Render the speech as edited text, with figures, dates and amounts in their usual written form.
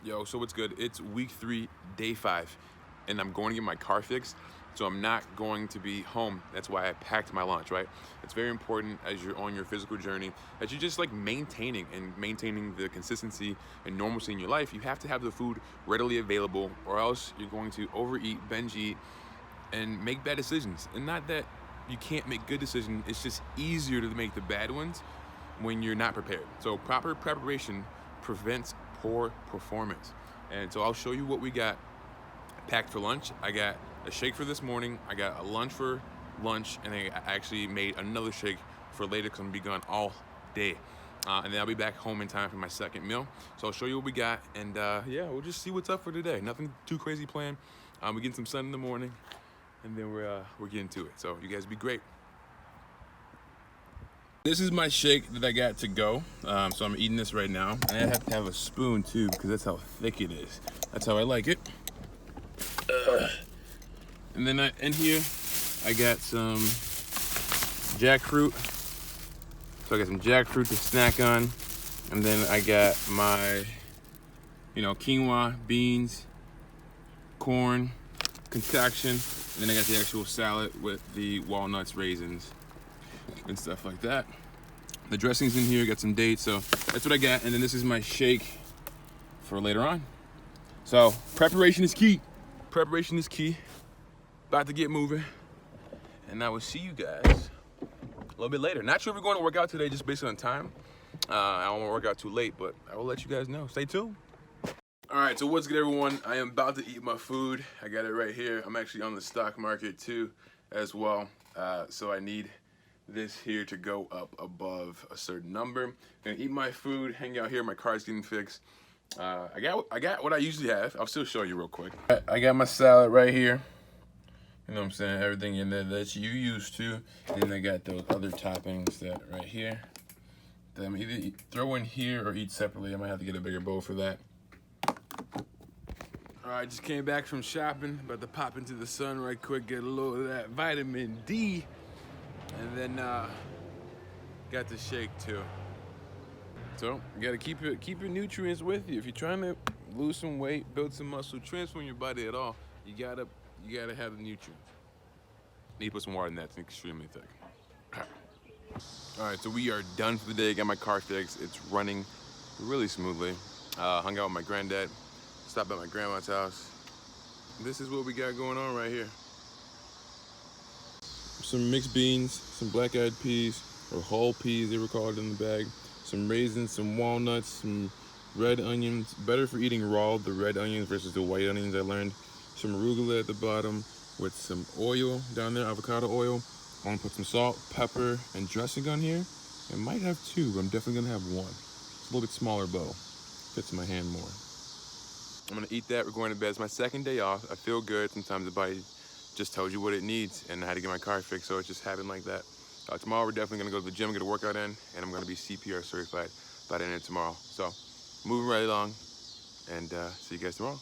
Yo, so what's good? It's week 3, day 5, and I'm going to get my car fixed, so I'm not going to be home. That's why I packed my lunch, right? It's very important as you're on your physical journey that you're just like maintaining the consistency and normalcy in your life. You have to have the food readily available, or else you're going to overeat, binge eat, and make bad decisions. And not that you can't make good decisions, it's just easier to make the bad ones when you're not prepared. So proper preparation prevents poor performance. And so I'll show you what we got packed for lunch. I got a shake for this morning, I got a lunch for lunch, and I actually made another shake for later because I'm gonna be gone all day. And then I'll be back home in time for my second meal. So I'll show you what we got, and yeah, we'll just see what's up for today. Nothing too crazy planned. We're getting some sun in the morning, and then we're getting to it. So you guys be great. This is my shake that I got to go. So I'm eating this right now. And I have to have a spoon too because that's how thick it is. That's how I like it. And then in here, I got some jackfruit. So I got some jackfruit to snack on. And then I got my, quinoa, beans, corn, concoction. And then I got the actual salad with the walnuts, raisins, and stuff like that. The dressing's in here, got some dates, so that's what I got. And then this is my shake for later on. So preparation is key. Preparation is key. About to get moving. And I will see you guys a little bit later. Not sure if we're going to work out today just based on time. I don't want to work out too late, but I will let you guys know. Stay tuned. All right, so what's good, everyone? I am about to eat my food. I got it right here. I'm actually on the stock market too as well. So I need this here to go up above a certain number. Gonna eat my food, hang out here. My car's getting fixed. I got what I usually have. I'll still show you real quick. I got my salad right here. You know what I'm saying? Everything in there that you used to. And then I got those other toppings that right here that I'm either throw in here or eat separately. I might have to get a bigger bowl for that. All right, just came back from shopping. About to pop into the sun right quick, get a little of that vitamin D. And then got the shake too. So you gotta keep your nutrients with you. If you're trying to lose some weight, build some muscle, transform your body at all, you gotta have the nutrients. Need to put some water in that. It's extremely thick. All right, so we are done for the day. Got my car fixed. It's running really smoothly. Hung out with my granddad. Stopped at my grandma's house. This is what we got going on right here. Some mixed beans, some black-eyed peas, or whole peas they were called in the bag, some raisins, some walnuts, some red onions. Better for eating raw, the red onions versus the white onions, I learned. Some arugula at the bottom with some oil down there, avocado oil. I'm gonna put some salt, pepper, and dressing on here. I might have 2, but I'm definitely gonna have 1. It's a little bit smaller bowl, fits in my hand more. I'm gonna eat that. We're going to bed. It's my second day off. I feel good. Sometimes the body just tells you what it needs, and I had to get my car fixed, so it just happened like that. Tomorrow we're definitely gonna go to the gym, get a workout in, and I'm gonna be CPR certified by the end of tomorrow. So moving right along, and see you guys tomorrow.